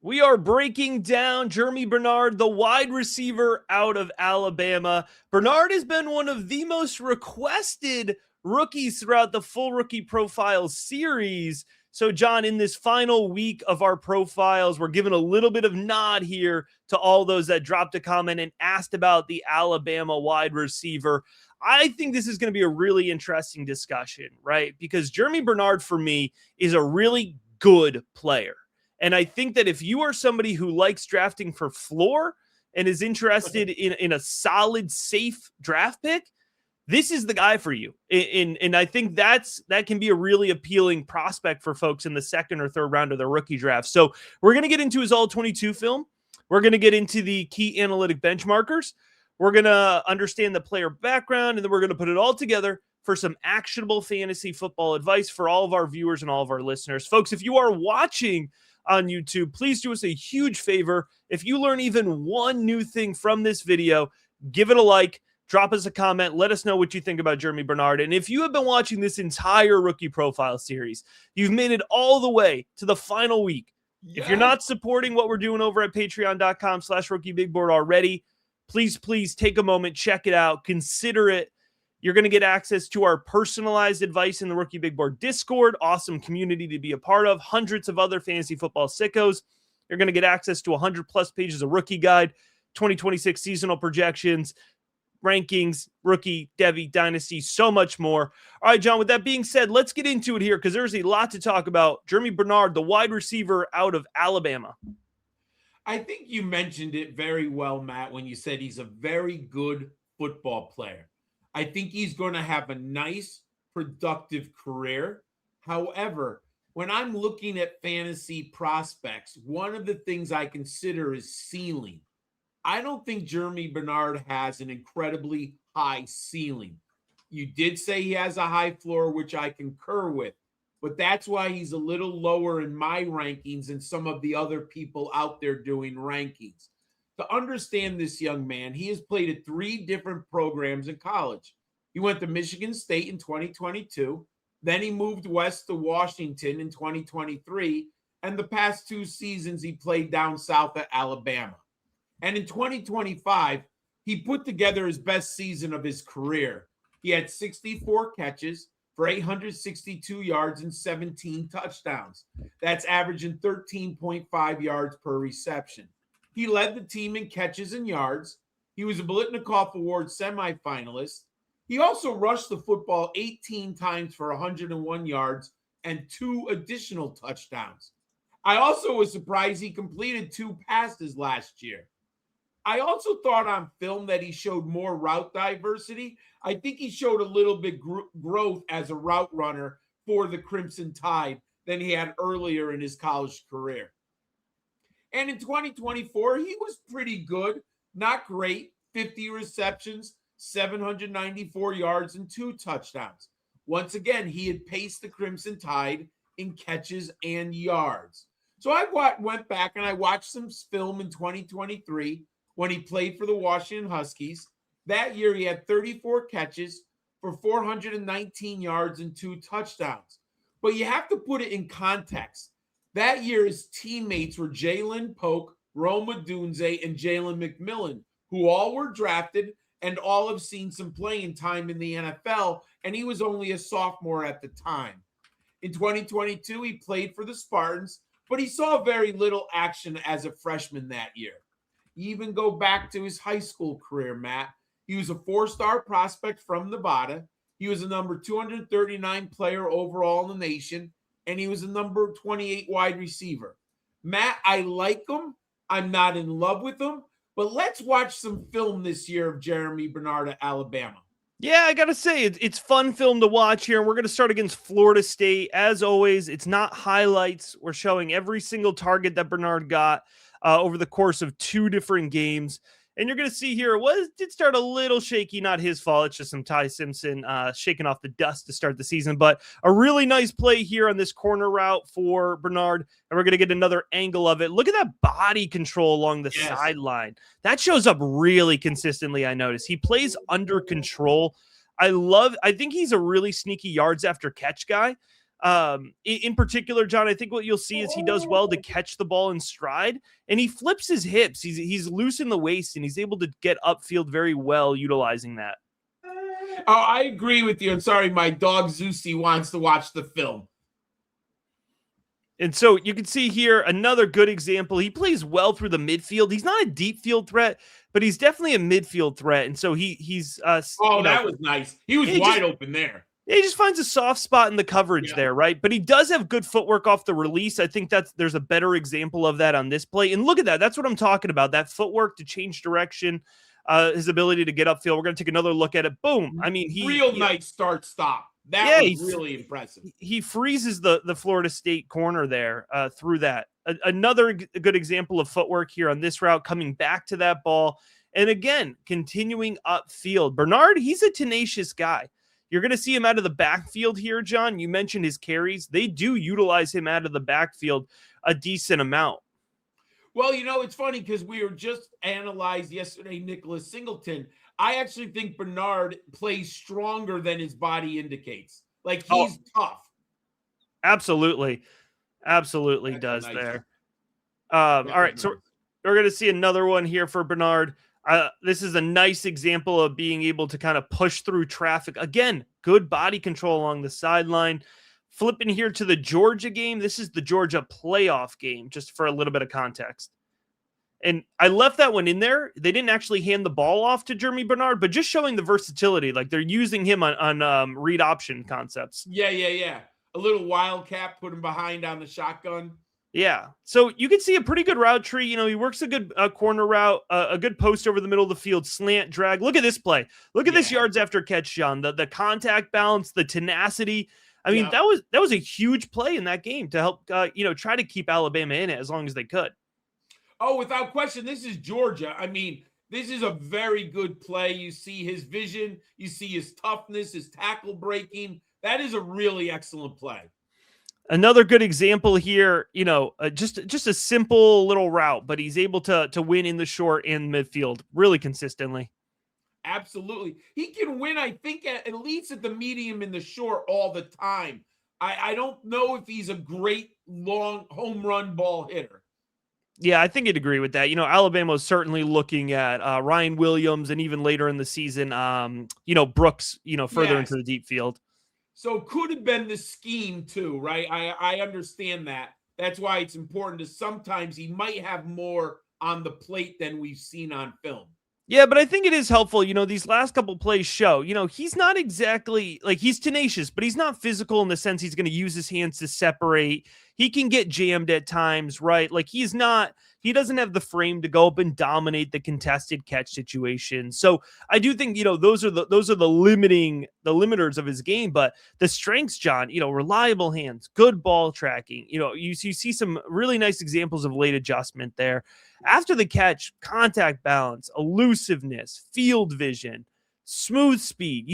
We are breaking down Germie Bernard, the wide receiver out of Alabama. Bernard has been one of the most requested rookies throughout the full rookie profile series. So, John, in this final week of our profiles, we're giving a little bit of nod here to all those that dropped a comment and asked about the Alabama wide receiver. I think this is going to be a really interesting discussion, right? Because Germie Bernard, for me, is a really good player. And I think that if you are somebody who likes drafting for floor and is interested in a solid, safe draft pick, this is the guy for you. And I think that can be a really appealing prospect for folks in the second or third round of their rookie draft. So we're going to get into his all-22 film. We're going to get into the key analytic benchmarkers. We're going to understand the player background, and then we're going to put it all together for some actionable fantasy football advice for all of our viewers and all of our listeners. Folks, if you are watching on YouTube, please do us a huge favor. If you learn even one new thing from this video, give it a like, drop us a comment, let us know what you think about Germie Bernard. And if you have been watching this entire rookie profile series, you've made it all the way to the final week. Yes. If you're not supporting what we're doing over at patreon.com/rookiebigboard already, please take a moment, check it out, consider it. You're going to get access to our personalized advice in the Rookie Big Board Discord. Awesome community to be a part of. Hundreds of other fantasy football sickos. You're going to get access to 100+ pages of rookie guide, 2026 seasonal projections, rankings, rookie, Devy, dynasty, so much more. All right, John, with that being said, let's get into it here because there's a lot to talk about. Germie Bernard, the wide receiver out of Alabama. I think you mentioned it very well, Matt, when you said he's a very good football player. I think he's going to have a nice, productive career. However, when I'm looking at fantasy prospects, one of the things I consider is ceiling. I don't think Germie Bernard has an incredibly high ceiling. You did say he has a high floor, which I concur with, but that's why he's a little lower in my rankings than some of the other people out there doing rankings. To understand this young man, he has played at 3 different programs in college. He went to Michigan State in 2022. Then he moved west to Washington in 2023. And the past 2 seasons, he played down south at Alabama. And in 2025, he put together his best season of his career. He had 64 catches for 862 yards and 17 touchdowns. That's averaging 13.5 yards per reception. He led the team in catches and yards. He was a Biletnikoff Award semifinalist. He also rushed the football 18 times for 101 yards and 2 additional touchdowns. I also was surprised he completed 2 passes last year. I also thought on film that he showed more route diversity. I think he showed a little bit growth as a route runner for the Crimson Tide than he had earlier in his college career. And in 2024, he was pretty good, not great, 50 receptions, 794 yards, and 2 touchdowns. Once again, he had paced the Crimson Tide in catches and yards. So I went back and I watched some film in 2023 when he played for the Washington Huskies. That year, he had 34 catches for 419 yards and 2 touchdowns. But you have to put it in context. That year, his teammates were Jalen Polk, Rome Odunze, and Jalen McMillan, who all were drafted and all have seen some playing time in the NFL, and he was only a sophomore at the time. In 2022, he played for the Spartans, but he saw very little action as a freshman that year. You even go back to his high school career, Matt. He was a 4-star prospect from Nevada. He was a number 239 player overall in the nation, and he was a number 28 wide receiver. Matt, I like him. I'm not in love with him, but let's watch some film this year of Germie Bernard at Alabama. Yeah, I got to say, it's fun film to watch here. And we're going to start against Florida State. As always, it's not highlights. We're showing every single target that Bernard got over the course of 2 different games. And you're going to see here, it did start a little shaky, not his fault. It's just some Ty Simpson shaking off the dust to start the season. But a really nice play here on this corner route for Bernard. And we're going to get another angle of it. Look at that body control along the sideline. That shows up really consistently, I noticed. He plays under control. I think he's a really sneaky yards after catch guy. In particular, John, I think what you'll see is he does well to catch the ball in stride, and he flips his hips. He's loose in the waist, and he's able to get upfield very well utilizing that. Oh, I agree with you. I'm sorry, my dog Zeusy wants to watch the film. And so you can see here another good example. He plays well through the midfield. He's not a deep field threat, but he's definitely a midfield threat. And so he's that was nice. He was wide open there. He just finds a soft spot in the coverage there, right? But he does have good footwork off the release. I think there's a better example of that on this play. And look at that. That's what I'm talking about. That footwork to change direction, his ability to get upfield. We're going to take another look at it. Boom. I mean, nice start stop. That was really impressive. He freezes the Florida State corner there through that. Another good example of footwork here on this route, coming back to that ball. And again, continuing upfield. Bernard, he's a tenacious guy. You're going to see him out of the backfield here, John. You mentioned his carries. They do utilize him out of the backfield a decent amount. Well, it's funny because we were just analyzed yesterday, Nicholas Singleton. I actually think Bernard plays stronger than his body indicates. Like, he's tough. Absolutely. Absolutely does there. All right, so we're going to see another one here for Bernard. This is a nice example of being able to kind of push through traffic. Again, good body control along the sideline. Flipping here to the Georgia game. This is the Georgia playoff game, just for a little bit of context. And I left that one in there. They didn't actually hand the ball off to Germie Bernard, but just showing the versatility. Like, they're using him on read option concepts. Yeah. A little wildcat, put him behind on the shotgun. Yeah. So you can see a pretty good route tree. He works a good corner route, a good post over the middle of the field, slant, drag. Look at this play. Look at this yards after catch, John. The contact balance, the tenacity. I mean, that was a huge play in that game to help, try to keep Alabama in it as long as they could. Oh, without question, this is Georgia. I mean, this is a very good play. You see his vision. You see his toughness, his tackle breaking. That is a really excellent play. Another good example here, just a simple little route, but he's able to win in the short and midfield really consistently. Absolutely. He can win, I think, at least at the medium and the short all the time. I don't know if he's a great long home run ball hitter. Yeah, I think you'd agree with that. Alabama was certainly looking at Ryan Williams, and even later in the season, Brooks, further into the deep field. So could have been the scheme too, right? I understand that. That's why it's important to sometimes he might have more on the plate than we've seen on film. Yeah, but I think it is helpful. These last couple plays show, he's not exactly like, he's tenacious, but he's not physical in the sense he's going to use his hands to separate. He can get jammed at times, right? Like, he doesn't have the frame to go up and dominate the contested catch situation. So I do think, those are the limiters of his game, but the strengths, John, reliable hands, good ball tracking, you see some really nice examples of late adjustment there. After the catch, contact balance, elusiveness, field vision, smooth speed,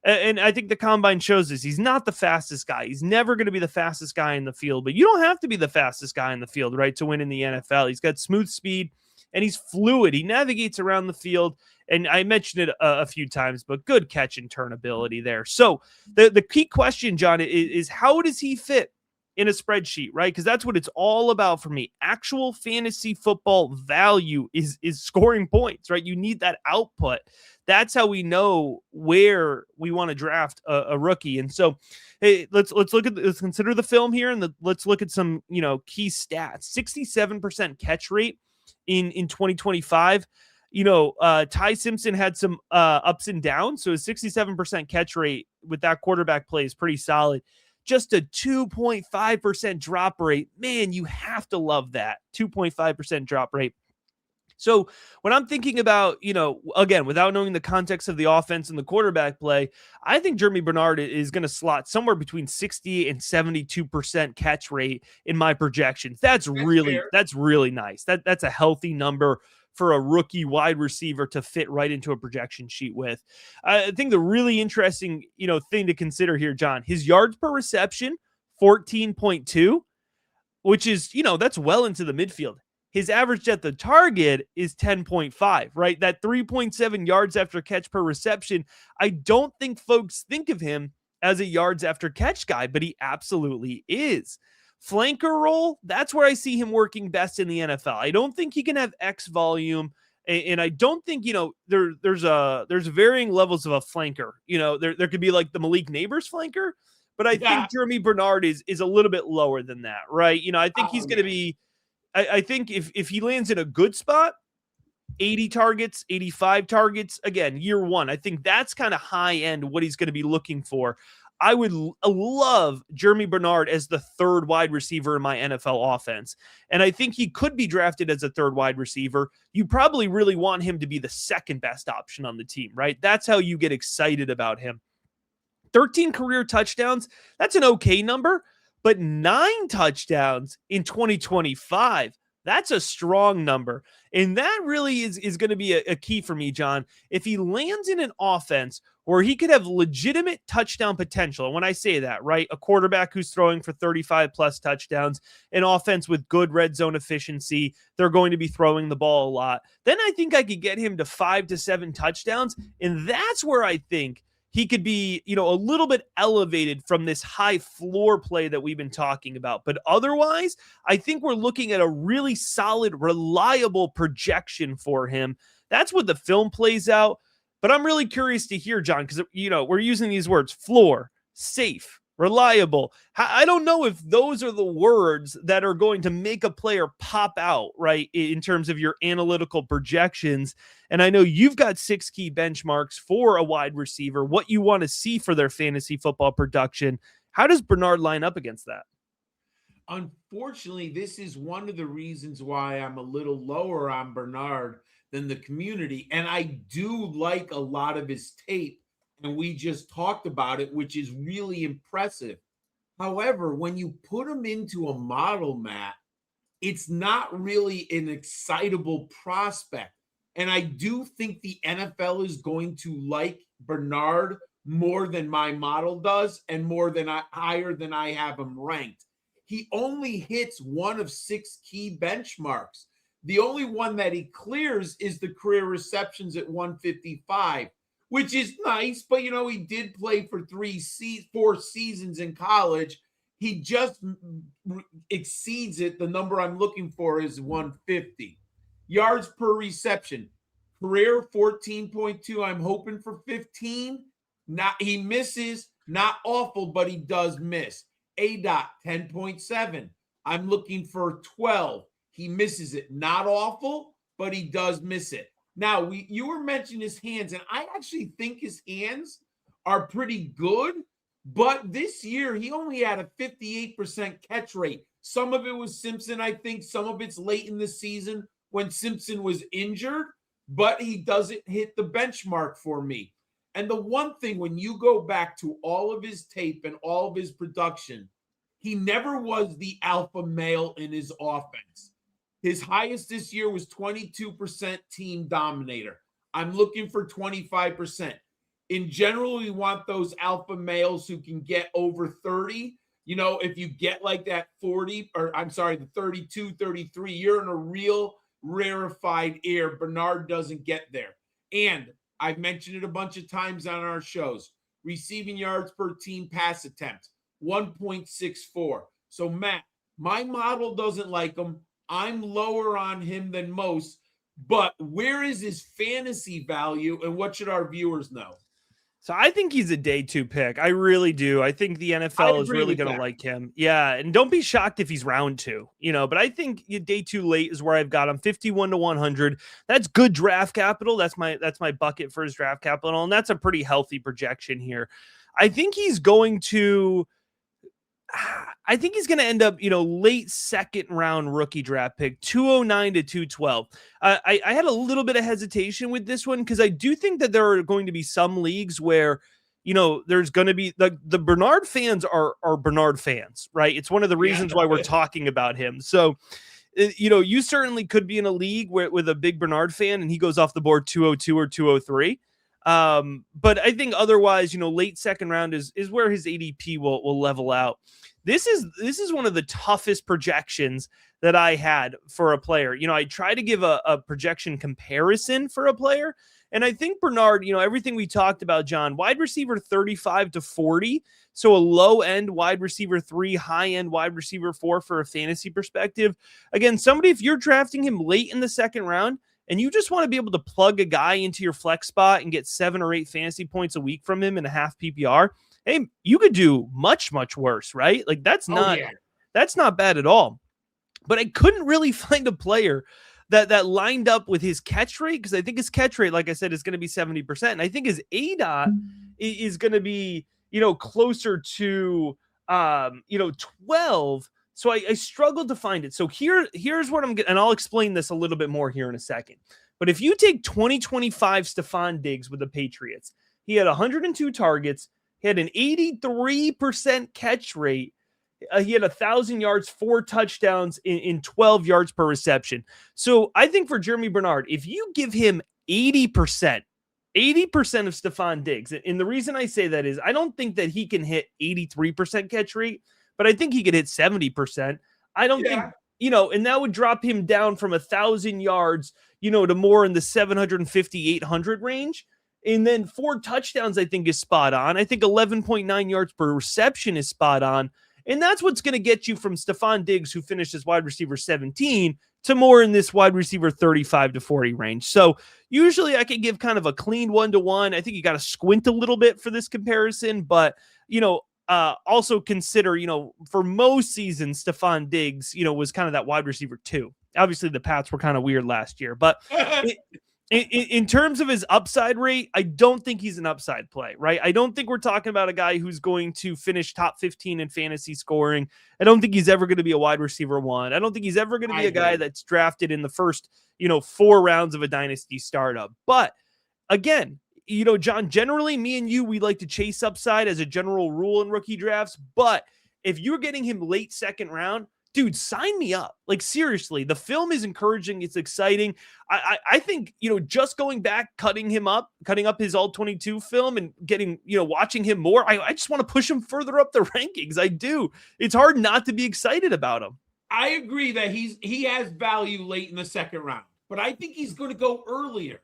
and I think the combine shows this. He's not the fastest guy. He's never going to be the fastest guy in the field, but you don't have to be the fastest guy in the field, right, to win in the NFL. He's got smooth speed and he's fluid. He navigates around the field. And I mentioned it a few times, but good catch and turn ability there. So the key question, John, is how does he fit in a spreadsheet, right? Because that's what it's all about for me. Actual fantasy football value is scoring points, right? You need that output. That's how we know where we want to draft a rookie. And so, hey, let's consider the film here, and let's look at some key stats. 67% catch rate in 2025. Ty Simpson had some ups and downs, so his 67% catch rate with that quarterback play is pretty solid. Just a 2.5% drop rate. Man, you have to love that. 2.5% drop rate. So when I'm thinking about, again, without knowing the context of the offense and the quarterback play, I think Germie Bernard is going to slot somewhere between 60 and 72% catch rate in my projections. That's really nice. That's a healthy number for a rookie wide receiver to fit right into a projection sheet with. I think the really interesting, thing to consider here, John, his yards per reception, 14.2, which is, that's well into the midfield. His average at the target is 10.5, right? That 3.7 yards after catch per reception. I don't think folks think of him as a yards after catch guy, but he absolutely is. Flanker role, that's where I see him working best in the NFL. I don't think he can have X volume. And I don't think, there's varying levels of a flanker. There could be like the Malik Neighbors flanker, but I think Germie Bernard is a little bit lower than that, right? I think he's going to be, I think if he lands in a good spot, 80 targets, 85 targets, again, year one, I think that's kind of high end what he's going to be looking for. I would love Germie Bernard as the third wide receiver in my NFL offense. And I think he could be drafted as a third wide receiver. You probably really want him to be the second best option on the team, right? That's how you get excited about him. 13 career touchdowns, that's an okay number, but 9 touchdowns in 2025, that's a strong number. And that really is going to be a key for me, John. If he lands in an offense where he could have legitimate touchdown potential, and when I say that, right, a quarterback who's throwing for 35 plus touchdowns, an offense with good red zone efficiency, they're going to be throwing the ball a lot, then I think I could get him to 5 to 7 touchdowns. And that's where I think he could be, a little bit elevated from this high floor play that we've been talking about. But otherwise, I think we're looking at a really solid, reliable projection for him. That's what the film plays out. But I'm really curious to hear, John, because, we're using these words: floor, safe, reliable. I don't know if those are the words that are going to make a player pop out, right, in terms of your analytical projections. And I know you've got 6 key benchmarks for a wide receiver, what you want to see for their fantasy football production. How does Bernard line up against that? Unfortunately, this is one of the reasons why I'm a little lower on Bernard than the community. And I do like a lot of his tape, and we just talked about it, which is really impressive. However, when you put him into a model, Matt, it's not really an excitable prospect. And I do think the NFL is going to like Bernard more than my model does, and higher than I have him ranked. He only hits one of 6 key benchmarks. The only one that he clears is the career receptions at 155, which is nice. But, he did play for 4 seasons in college. He just exceeds it. The number I'm looking for is 150. Yards per reception, career 14.2. I'm hoping for 15. He misses, not awful, but he does miss. ADOT 10.7. I'm looking for 12. He misses it. Not awful, but he does miss it. Now, you were mentioning his hands, and I actually think his hands are pretty good. But this year, he only had a 58% catch rate. Some of it was Simpson, I think. Some of it's late in the season when Simpson was injured. But he doesn't hit the benchmark for me. And the one thing, when you go back to all of his tape and all of his production, he never was the alpha male in his offense. His highest this year was 22% team dominator. I'm looking for 25%. In general, we want those alpha males who can get over 30. If you get like that 40, or I'm sorry, the 32, 33, you're in a real rarefied air. Bernard doesn't get there. And I've mentioned it a bunch of times on our shows. Receiving yards per team pass attempt, 1.64. So, Matt, my model doesn't like him. I'm lower on him than most. But where is his fantasy value, and what should our viewers know? So I think he's a day 2 pick. I really do. I think the NFL is really going to like him. Yeah. And don't be shocked if he's round 2, but I think day 2 late is where I've got him, 51 to 100. That's good draft capital. That's my bucket for his draft capital. And that's a pretty healthy projection here. I think he's going to end up, late second round rookie draft pick, 209 to 212. I had a little bit of hesitation with this one because I do think that there are going to be some leagues where, there's going to be the Bernard fans are Bernard fans, right? It's one of the reasons why we're talking about him. So, you certainly could be in a league with a big Bernard fan and he goes off the board 202 or 203. But I think otherwise, late second round is where his ADP will level out. This is one of the toughest projections that I had for a player. I try to give a projection comparison for a player. And I think Bernard, everything we talked about, John, wide receiver 35 to 40. So a low end wide receiver 3, high end wide receiver 4 for a fantasy perspective. Again, somebody, if you're drafting him late in the second round and you just want to be able to plug a guy into your flex spot and get 7 or 8 fantasy points a week from him in a half PPR, hey, you could do much, much worse, right? Like that's not bad at all. But I couldn't really find a player that lined up with his catch rate, because I think his catch rate, like I said, is going to be 70%. And I think his ADOT is going to be, closer to, 12. So I struggled to find it. So here's what I'm getting, and I'll explain this a little bit more here in a second. But if you take 2025 Stephon Diggs with the Patriots, he had 102 targets. He had an 83% catch rate. He had 1,000 yards, 4 touchdowns in 12 yards per reception. So I think for Germie Bernard, if you give him 80% of Stephon Diggs, and the reason I say that is I don't think that he can hit 83% catch rate, but I think he could hit 70%. I don't think, and that would drop him down from 1,000 yards, to more in the 750, 800 range. And then 4 touchdowns, I think, is spot on. I think 11.9 yards per reception is spot on. And that's what's going to get you from Stephon Diggs, who finished as wide receiver 17, to more in this wide receiver 35 to 40 range. So usually I can give kind of a clean 1-to-1. I think you got to squint a little bit for this comparison, but, also consider, for most seasons, Stephon Diggs, was kind of that wide receiver 2. Obviously the Pats were kind of weird last year, but in terms of his upside rate, I don't think he's an upside play, right? I don't think we're talking about a guy who's going to finish top 15 in fantasy scoring. I don't think he's ever going to be a wide receiver 1. I don't think he's ever going to be a guy that's drafted in the first, 4 rounds of a dynasty startup. But again, John, generally me and you, we like to chase upside as a general rule in rookie drafts. But if you're getting him late second round, dude, sign me up. Like, seriously, the film is encouraging. It's exciting. I think, just going back, cutting up his all 22 film and getting, watching him more. I just want to push him further up the rankings. I do. It's hard not to be excited about him. I agree that he has value late in the second round, but I think he's going to go earlier.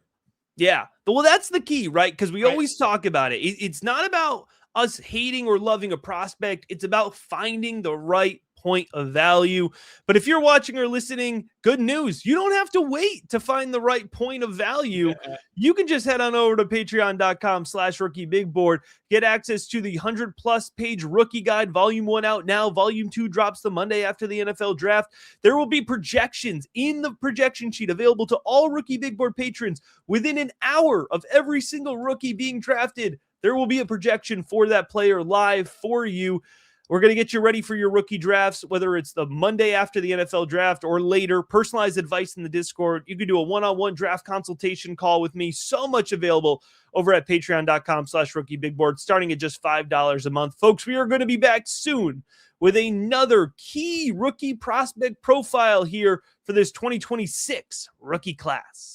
Yeah. Well, that's the key, right? Because we always talk about it. It's not about us hating or loving a prospect. It's about finding the right point of value. But if you're watching or listening, good news. You don't have to wait to find the right point of value. You can just head on over to patreon.com/rookiebigboard, get access to the 100+ page rookie guide. Volume 1 out now. Volume 2 drops the Monday after the NFL draft. There will be projections in the projection sheet available to all Rookie Big Board patrons within an hour of every single rookie being drafted. There will be a projection for that player live for you. We're going to get you ready for your rookie drafts, whether it's the Monday after the NFL draft or later. Personalized advice in the Discord. You can do a one-on-one draft consultation call with me. So much available over at patreon.com/rookiebigboard, starting at just $5 a month. Folks, we are going to be back soon with another key rookie prospect profile here for this 2026 rookie class.